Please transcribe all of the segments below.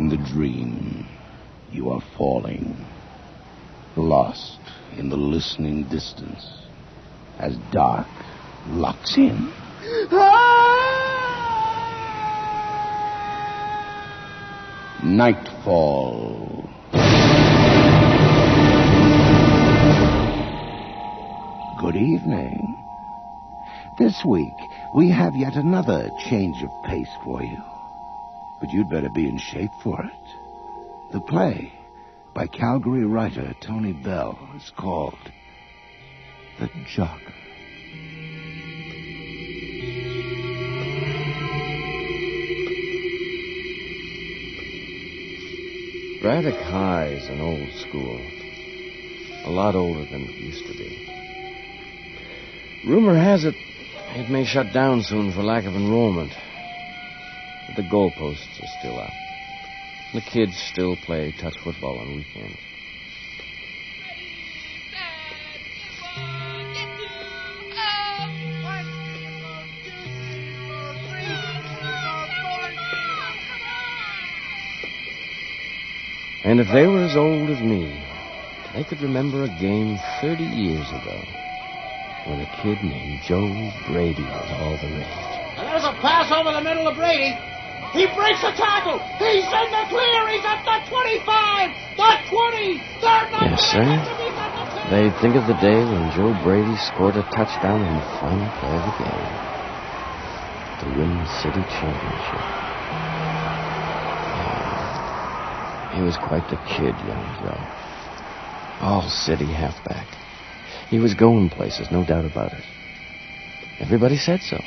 In the dream, you are falling, lost in the listening distance, as dark locks in. Nightfall. Good evening. This week, we have yet another change of pace for you. But you'd better be in shape for it. The play, by Calgary writer Tony Bell, is called The Jogger. Braddock High is an old school. A lot older than it used to be. Rumor has it may shut down soon for lack of enrollment. But the goalposts are still up. The kids still play touch football on weekends. And if they were as old as me, they could remember a game 30 years ago when a kid named Joe Brady was all the rage. And there's a pass over the middle of Brady. He breaks the tackle. He's in the clear. He's at the 25, the 20. They're not. Yes, sir. They'd think of the day when Joe Brady scored a touchdown in the final play of the game to win the city championship. He was quite the kid, young Joe. All city halfback. He was going places, no doubt about it. Everybody said so.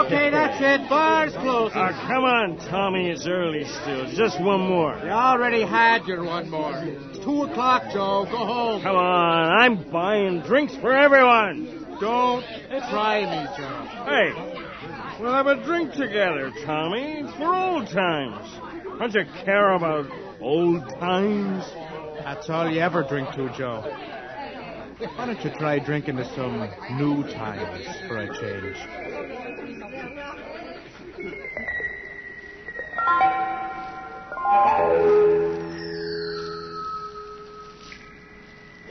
Okay, that's it. Bar's closing. Come on, Tommy. It's early still. Just one more. You already had your one more. It's 2 o'clock, Joe. Go home. Come on. I'm buying drinks for everyone. Don't try me, Joe. Hey, we'll have a drink together, Tommy. It's for old times. Don't you care about old times? That's all you ever drink to, Joe. Why don't you try drinking to some new times for a change?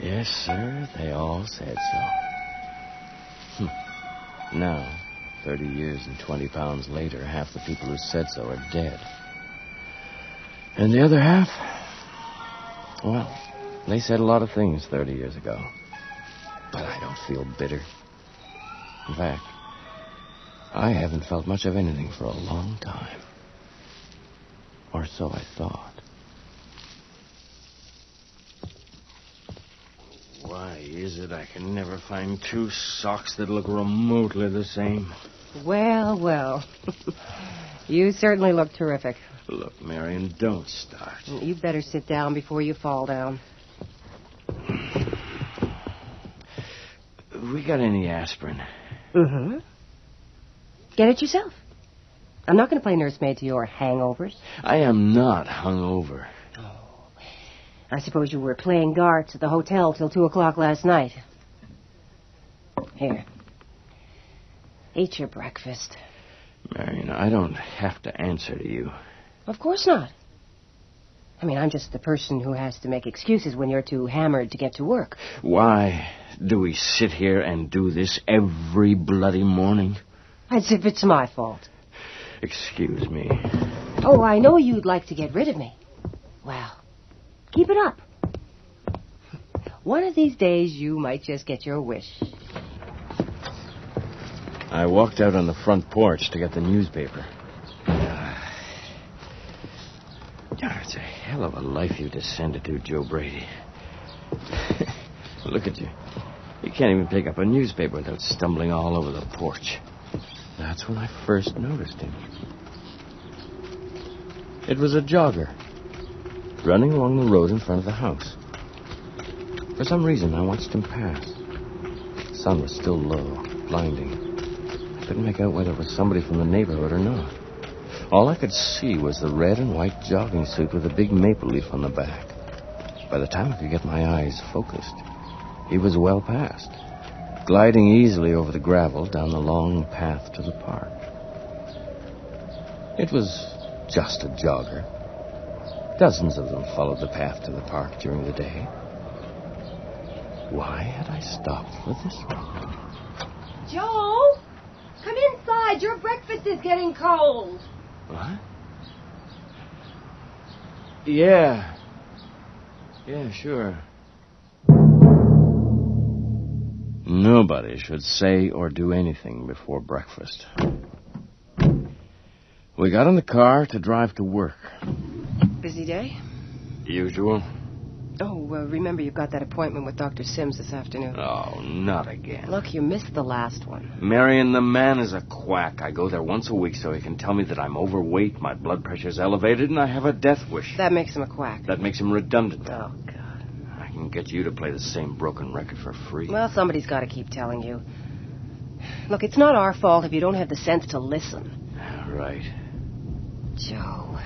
Yes, sir, they all said so. Now, 30 years and 20 pounds later, half the people who said so are dead. And the other half, well, they said a lot of things 30 years ago. But I don't feel bitter. In fact, I haven't felt much of anything for a long time. Or so I thought. Why is it I can never find two socks that look remotely the same? Well. You certainly look terrific. Look, Marion, don't start. You better sit down before you fall down. We got any aspirin? Mm-hmm. Get it yourself. I'm not going to play nursemaid to your hangovers. I am not hungover. Oh. I suppose you were playing darts at the hotel till 2 o'clock last night. Here. Eat your breakfast. Marion, I don't have to answer to you. Of course not. I mean, I'm just the person who has to make excuses when you're too hammered to get to work. Why do we sit here and do this every bloody morning? As if it's my fault. Excuse me. Oh, I know you'd like to get rid of me. Well, keep it up. One of these days, you might just get your wish. I walked out on the front porch to get the newspaper. It's a hell of a life you descended to, Joe Brady. Look at you. You can't even pick up a newspaper without stumbling all over the porch. That's when I first noticed him. It was a jogger, running along the road in front of the house. For some reason, I watched him pass. The sun was still low, blinding. I couldn't make out whether it was somebody from the neighborhood or not. All I could see was the red and white jogging suit with a big maple leaf on the back. By the time I could get my eyes focused, he was well past, gliding easily over the gravel down the long path to the park. It was just a jogger. Dozens of them followed the path to the park during the day. Why had I stopped for this one? Joe, come inside. Your breakfast is getting cold. What? Yeah, sure. Nobody should say or do anything before breakfast. We got in the car to drive to work. Busy day? Usual. Oh, remember you've got that appointment with Dr. Sims this afternoon. Oh, not again. Look, you missed the last one. Marion, the man is a quack. I go there once a week so he can tell me that I'm overweight, my blood pressure's elevated, and I have a death wish. That makes him a quack. That makes him redundant. Oh, God. I can get you to play the same broken record for free. Well, somebody's got to keep telling you. Look, it's not our fault if you don't have the sense to listen. Right. Joe,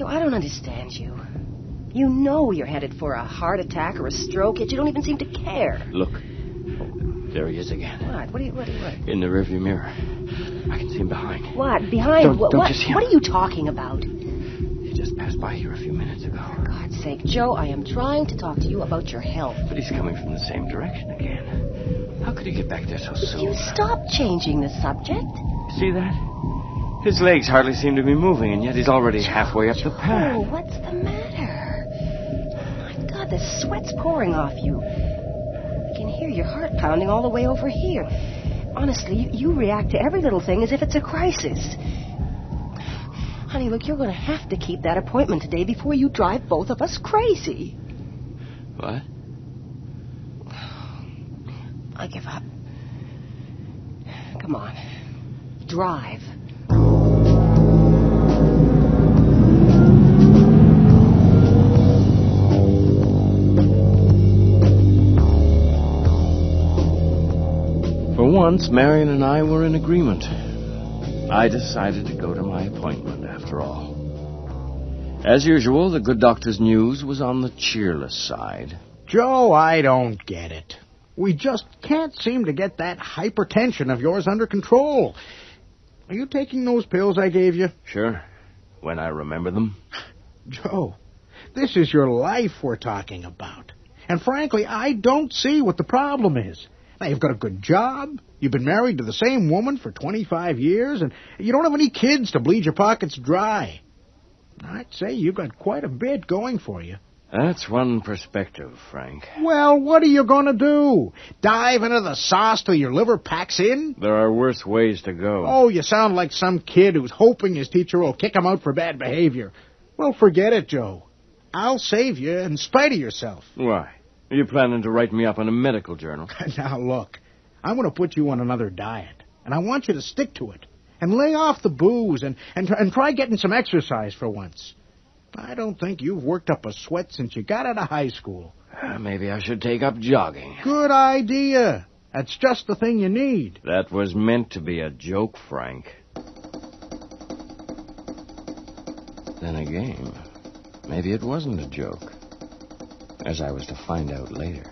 I don't understand you. You know you're headed for a heart attack or a stroke, yet you don't even seem to care. Look. Oh, there he is again. What? What? In the rearview mirror. I can see him behind. What? Behind? Don't you see him? What are you talking about? He just passed by here a few minutes ago. For God's sake, Joe, I am trying to talk to you about your health. But he's coming from the same direction again. How could he get back there so soon? You stop changing the subject. See that? His legs hardly seem to be moving, and yet he's already halfway up the path. Oh, what's the matter? My God, the sweat's pouring off you. I can hear your heart pounding all the way over here. Honestly, you react to every little thing as if it's a crisis. Honey, look, you're going to have to keep that appointment today before you drive both of us crazy. What? I give up. Come on. Drive. For once, Marion and I were in agreement. I decided to go to my appointment, after all. As usual, the good doctor's news was on the cheerless side. Joe, I don't get it. We just can't seem to get that hypertension of yours under control. Are you taking those pills I gave you? Sure, when I remember them. Joe, this is your life we're talking about. And frankly, I don't see what the problem is. Now, you've got a good job, you've been married to the same woman for 25 years, and you don't have any kids to bleed your pockets dry. I'd say you've got quite a bit going for you. That's one perspective, Frank. Well, what are you going to do? Dive into the sauce till your liver packs in? There are worse ways to go. Oh, you sound like some kid who's hoping his teacher will kick him out for bad behavior. Well, forget it, Joe. I'll save you in spite of yourself. Why? Are you planning to write me up in a medical journal? Now, look, I'm going to put you on another diet, and I want you to stick to it, and lay off the booze, and try getting some exercise for once. I don't think you've worked up a sweat since you got out of high school. Maybe I should take up jogging. Good idea. That's just the thing you need. That was meant to be a joke, Frank. Then again, maybe it wasn't a joke, as I was to find out later.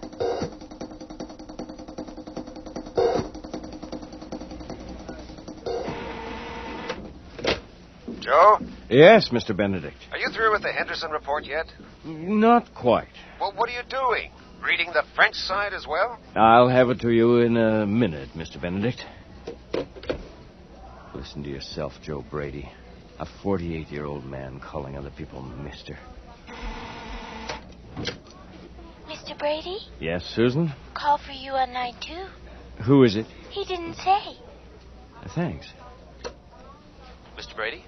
Joe? Yes, Mr. Benedict. Are you through with the Henderson report yet? Not quite. Well, what are you doing? Reading the French side as well? I'll have it to you in a minute, Mr. Benedict. Listen to yourself, Joe Brady. A 48-year-old man calling other people mister. Mr. Brady? Yes, Susan? Call for you on line 2. Who is it? He didn't say. Thanks. Mr. Brady?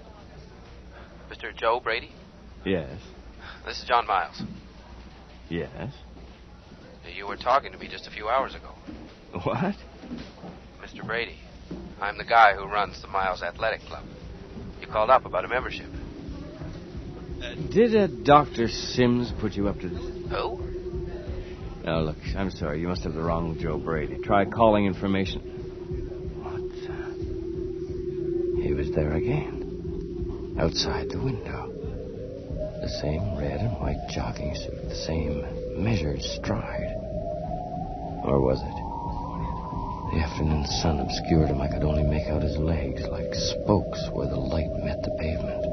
Mr. Joe Brady? Yes. This is John Miles. Yes. You were talking to me just a few hours ago. What? Mr. Brady, I'm the guy who runs the Miles Athletic Club. You called up about a membership. Did Dr. Sims put you up to this? Who? Oh, look, I'm sorry. You must have the wrong Joe Brady. Try calling information. What? He was there again. outside the window. The same red and white jogging suit, the same measured stride. Or was it? The afternoon sun obscured him. I could only make out his legs like spokes where the light met the pavement.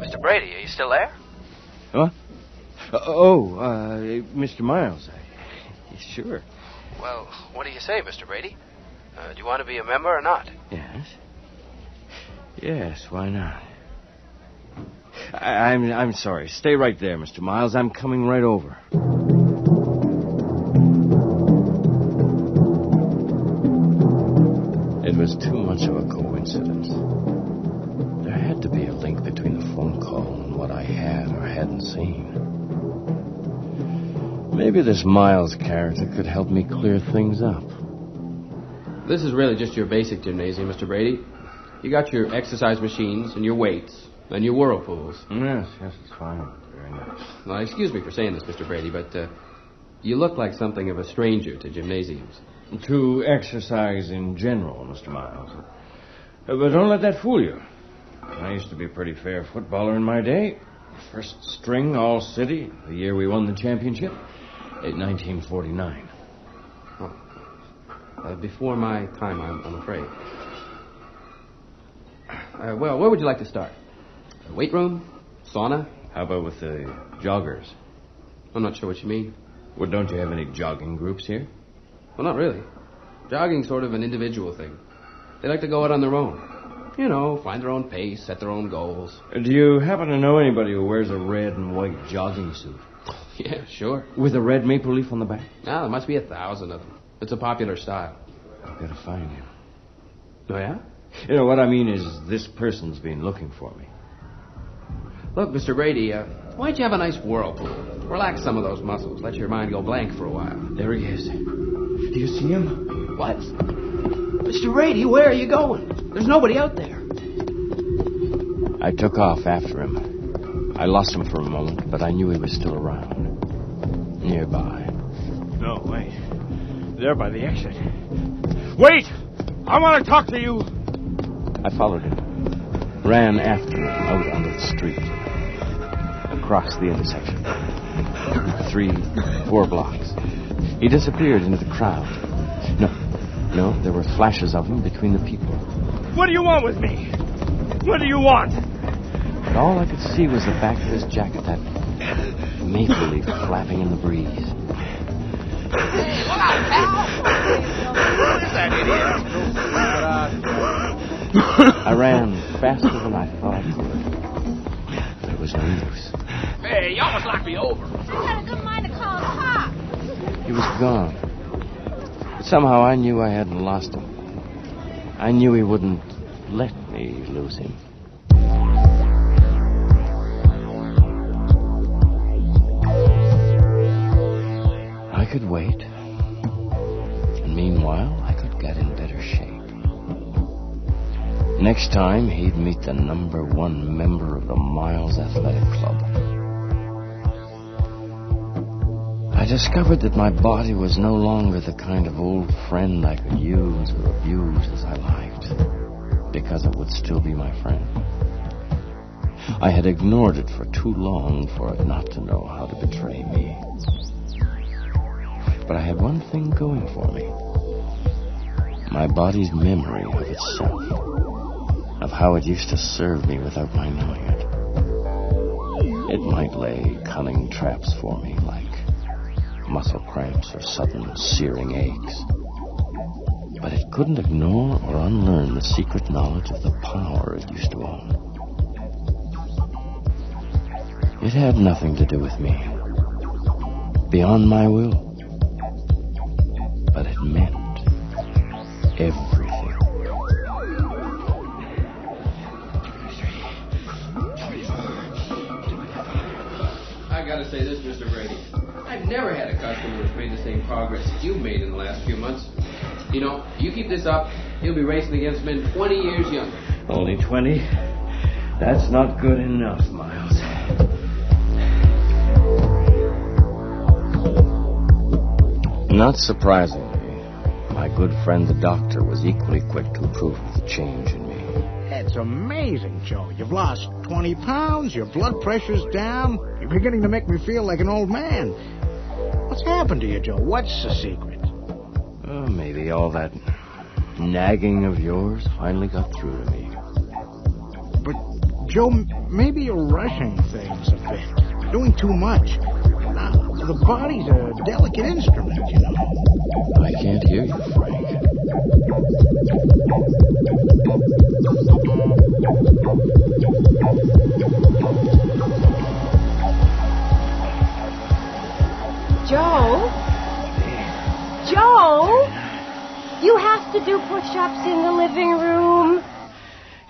Mr. Brady, are you still there? What? Mr. Miles. Sure. Well, what do you say, Mr. Brady? Do you want to be a member or not? Yes. Yes, why not? I'm sorry. Stay right there, Mr. Miles. I'm coming right over. It was too much of a coincidence. There had to be a link between the phone call and what I had or hadn't seen. Maybe this Miles character could help me clear things up. This is really just your basic gymnasium, Mr. Brady. You got your exercise machines and your weights and your whirlpools. Yes, it's fine. Very nice. Well, excuse me for saying this, Mr. Brady, but you look like something of a stranger to gymnasiums. To exercise in general, Mr. Miles. But don't let that fool you. I used to be a pretty fair footballer in my day. First string all-city, the year we won the championship, in 1949. Before my time, I'm afraid. Well, where would you like to start? A weight room? Sauna? How about with the joggers? I'm not sure what you mean. Well, don't you have any jogging groups here? Well, not really. Jogging's sort of an individual thing. They like to go out on their own. You know, find their own pace, set their own goals. Do you happen to know anybody who wears a red and white jogging suit? Yeah, sure. With a red maple leaf on the back? Now, there must be 1,000 of them. It's a popular style. I've got to find him. Oh, yeah? You know, what I mean is this person's been looking for me. Look, Mr. Brady, why don't you have a nice whirlpool? Relax some of those muscles. Let your mind go blank for a while. There he is. Do you see him? What? Mr. Brady, where are you going? There's nobody out there. I took off after him. I lost him for a moment, but I knew he was still around. Nearby. No, wait. There by the exit. Wait! I want to talk to you! I followed him. Ran after him out onto the street. Across the intersection. 3, 4 blocks. He disappeared into the crowd. No, there were flashes of him between the people. What do you want with me? What do you want? But all I could see was the back of his jacket, that maple leaf flapping in the breeze. I ran faster than I thought I could. But it was no use. Hey, you almost knocked me over. I had a good mind to call a cop. He was gone. But somehow I knew I hadn't lost him. I knew he wouldn't let me lose him. I could wait. And meanwhile, I could get in better shape. Next time, he'd meet the #1 member of the Miles Athletic Club. I discovered that my body was no longer the kind of old friend I could use or abuse as I liked, because it would still be my friend. I had ignored it for too long for it not to know how to betray me. But I had one thing going for me. My body's memory of itself, of how it used to serve me without my knowing it. It might lay cunning traps for me, like muscle cramps or sudden searing aches. But it couldn't ignore or unlearn the secret knowledge of the power it used to own. It had nothing to do with me, beyond my will. But it meant everything. I gotta say this, Mr. Brady. I've never had a customer who's made the same progress that you've made in the last few months. You know, you keep this up, you'll be racing against men 20 years younger. Only 20? That's not good enough, Miles. Not surprisingly, my good friend the doctor was equally quick to approve of the change in me. It's amazing, Joe. You've lost 20 pounds, your blood pressure's down. You're beginning to make me feel like an old man. What's happened to you, Joe? What's the secret? Oh, maybe all that nagging of yours finally got through to me. But, Joe, maybe you're rushing things a bit. You're doing too much. Now, the body's a delicate instrument, you know. I can't hear you, Frank. Joe? Joe? You have to do push-ups in the living room.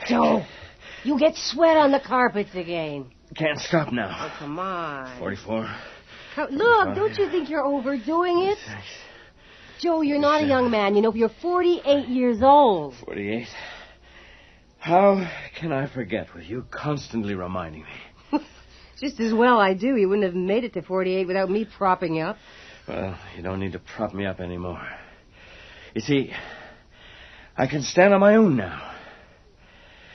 Joe, you get sweat on the carpets again. Can't stop now. Oh, come on. 44. Look, don't you think you're overdoing it? Joe, you're not a young man. You know, you're 48 years old. 48. How can I forget with you constantly reminding me? Just as well I do. You wouldn't have made it to 48 without me propping you up. Well, you don't need to prop me up anymore. You see, I can stand on my own now.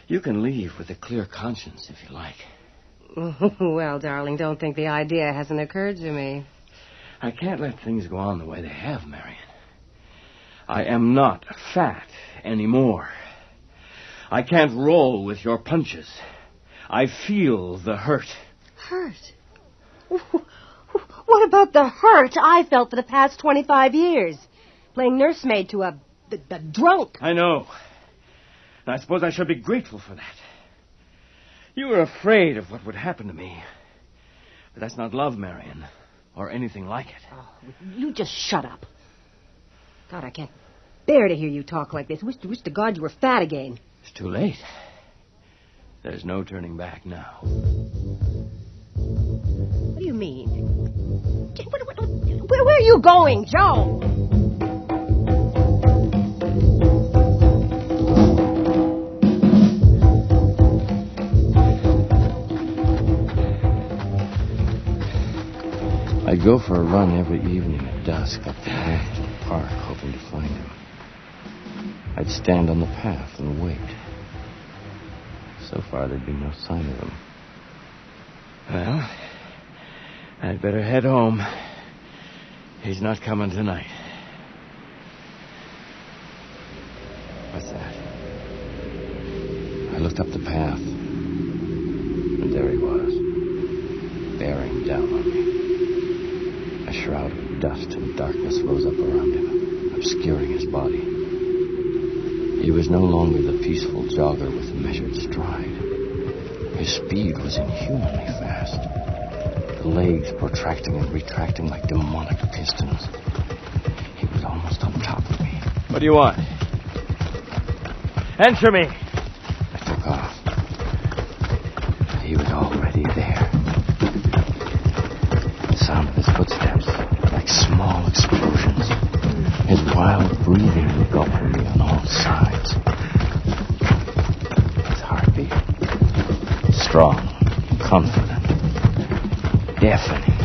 You can leave with a clear conscience if you like. Well, darling, don't think the idea hasn't occurred to me. I can't let things go on the way they have, Marion. I am not fat anymore. I can't roll with your punches. I feel the hurt. Hurt? What about the hurt I felt for the past 25 years? Playing nursemaid to a drunk. I know. And I suppose I should be grateful for that. You were afraid of what would happen to me. But that's not love, Marion, or anything like it. Oh, you just shut up. God, I can't bear to hear you talk like this. Wish to God you were fat again. It's too late. There's no turning back now. What do you mean? Where are you going, Joe? I'd go for a run every evening at dusk up the road to the park, hoping to find him. I'd stand on the path and wait. So far, there'd be no sign of him. Well, I'd better head home. He's not coming tonight. What's that? I looked up the path, and there he was, bearing down on me. A shroud of dust and darkness rose up around him, obscuring his body. He was no longer the peaceful jogger with measured stride. His speed was inhumanly fast, the legs protracting and retracting like demonic pistons. He was almost on top of me. What do you want? Answer me! I took off. He was already there. The sound of his footsteps, like small explosions. His wild breathing engulfing me on all sides. His heartbeat, strong, confident, deafening,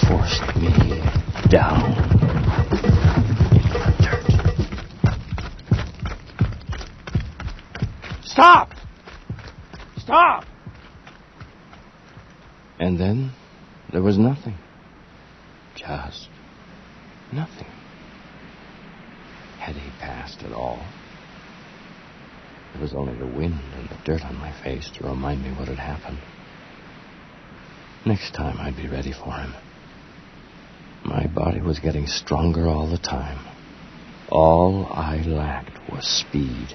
forced me down into the dirt. Stop! Stop! And then there was nothing. Just nothing. Had he passed at all? There was only the wind and the dirt on my face to remind me what had happened. Next time I'd be ready for him. My body was getting stronger all the time. All I lacked was speed.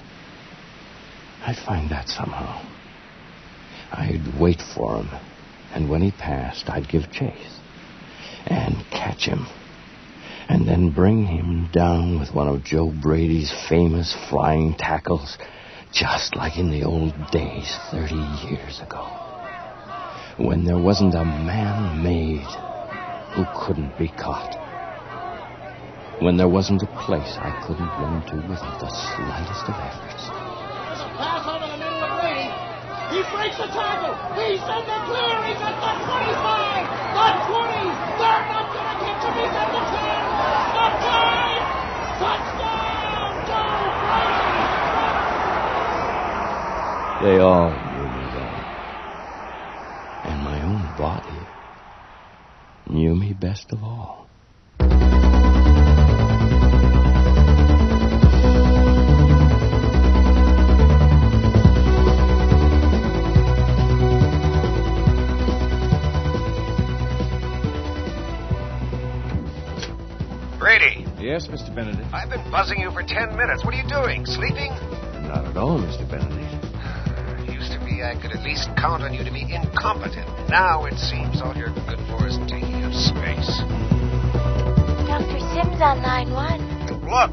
I'd find that somehow. I'd wait for him, and when he passed, I'd give chase and catch him, and then bring him down with one of Joe Brady's famous flying tackles, just like in the old days 30 years ago, when there wasn't a man made who couldn't be caught, when there wasn't a place I couldn't run to without the slightest of efforts. Pass over the middle of Brady. He breaks the tackle. He's in the clear. He's at the 25, the 20. They're not going to catch him. He's at the 10, the 5. Touchdown, Joe Brady. They all knew me then. And my own body knew me best of all. Brady, Yes, Mr. Benedict? I've been buzzing you for 10 minutes. What are you doing? Sleeping? Not at all, Mr. Benedict. Used to be I could at least count on you to be incompetent. Now it seems all you're good for is taking up space. Dr. Sims on line 1. Look,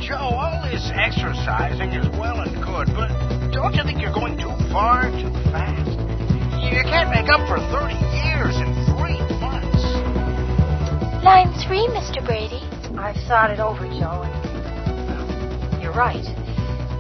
Joe, all this exercising is well and good, but don't you think you're going too far, too fast? You can't make up for 30 years in 3 months. Line 3, Mr. Brady. I've thought it over, Joe, and well, you're right.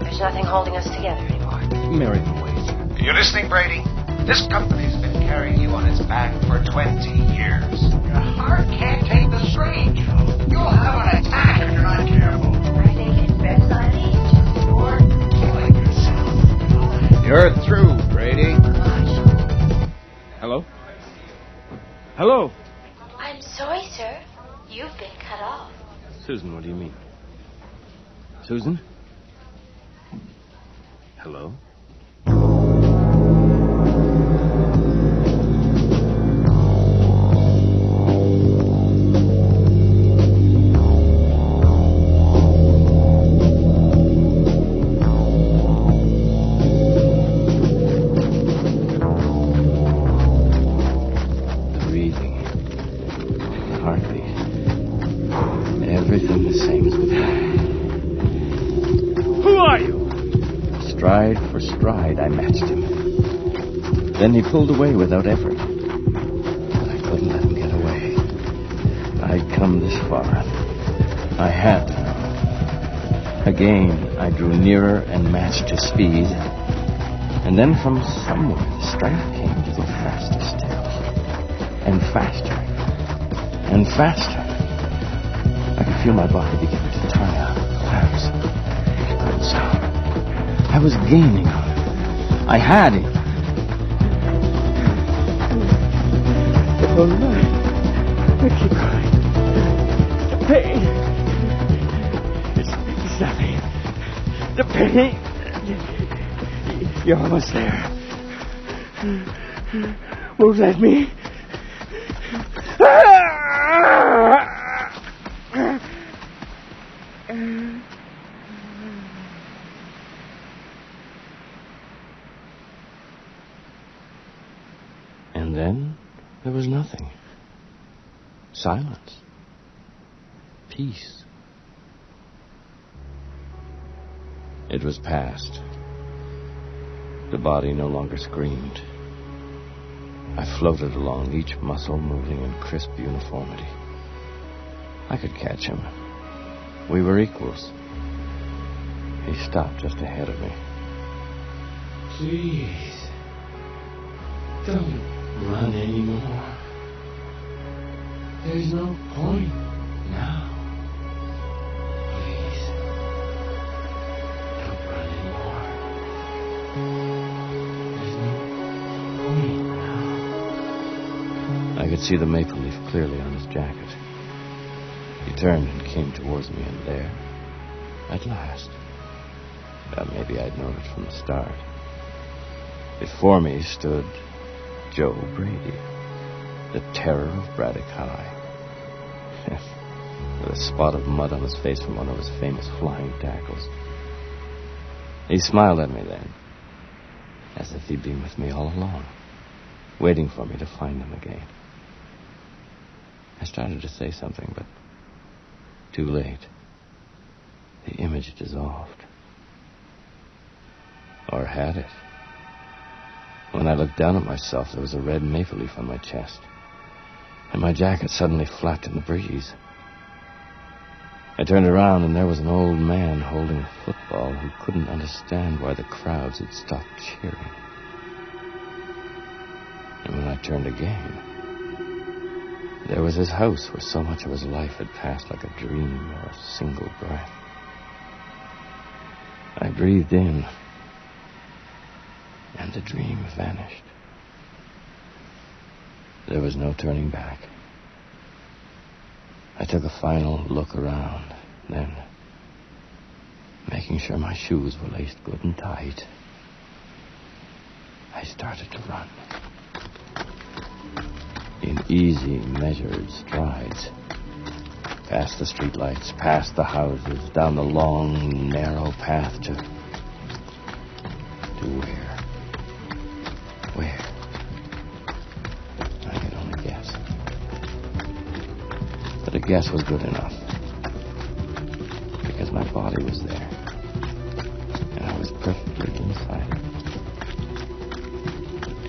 There's nothing holding us together anymore. Miriam, wait. Are you listening, Brady? This company's been carrying you on its back for 20 years. Your heart can't take the strain, Joe. You'll have an attack if you're not careful. I think it's best I leave, or Killing yourself. You're through, Brady. Hello? Hello? I'm sorry, sir. You've been cut off. Susan, what do you mean? Susan? Hello? The breathing, the heartbeat, everything the same as before. Who are you? Stride for stride, I matched him. Then he pulled away without effort. But I couldn't let him get away. I'd come this far. I had to. Again, I drew nearer and matched his speed. And then from somewhere, the strength came to go faster still. And faster. And faster. I could feel my body beginning to tire, collapse. Good sound. I was gaining on him. I had him. All right. I keep crying. The pain. It's nothing. The pain. You're almost there. Won't let me. And then there was nothing. Silence. Peace. It was past. The body no longer screamed. I floated along, each muscle moving in crisp uniformity. I could catch him. We were equals. He stopped just ahead of me. Please, don't run anymore. There's no point now. Please, don't run anymore. There's no point now. I could see the maple leaf clearly on his jacket. He turned and came towards me, and there, at last, maybe I'd known it from the start, before me stood Joe Brady, the terror of Braddock High, with a spot of mud on his face from one of his famous flying tackles. He smiled at me then, as if he'd been with me all along, waiting for me to find him again. I started to say something, but too late. The image dissolved. Or had it? When I looked down at myself, there was a red maple leaf on my chest, and my jacket suddenly flapped in the breeze. I turned around, and there was an old man holding a football who couldn't understand why the crowds had stopped cheering. And when I turned again, there was his house where so much of his life had passed like a dream or a single breath. I breathed in the dream vanished. There was no turning back. I took a final look around, then, making sure my shoes were laced good and tight, I started to run. In easy, measured strides. Past the streetlights, past the houses, down the long, narrow path to where? Where? I could only guess. But a guess was good enough. Because my body was there. And I was perfectly inside it.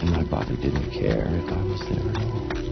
And my body didn't care if I was there at all.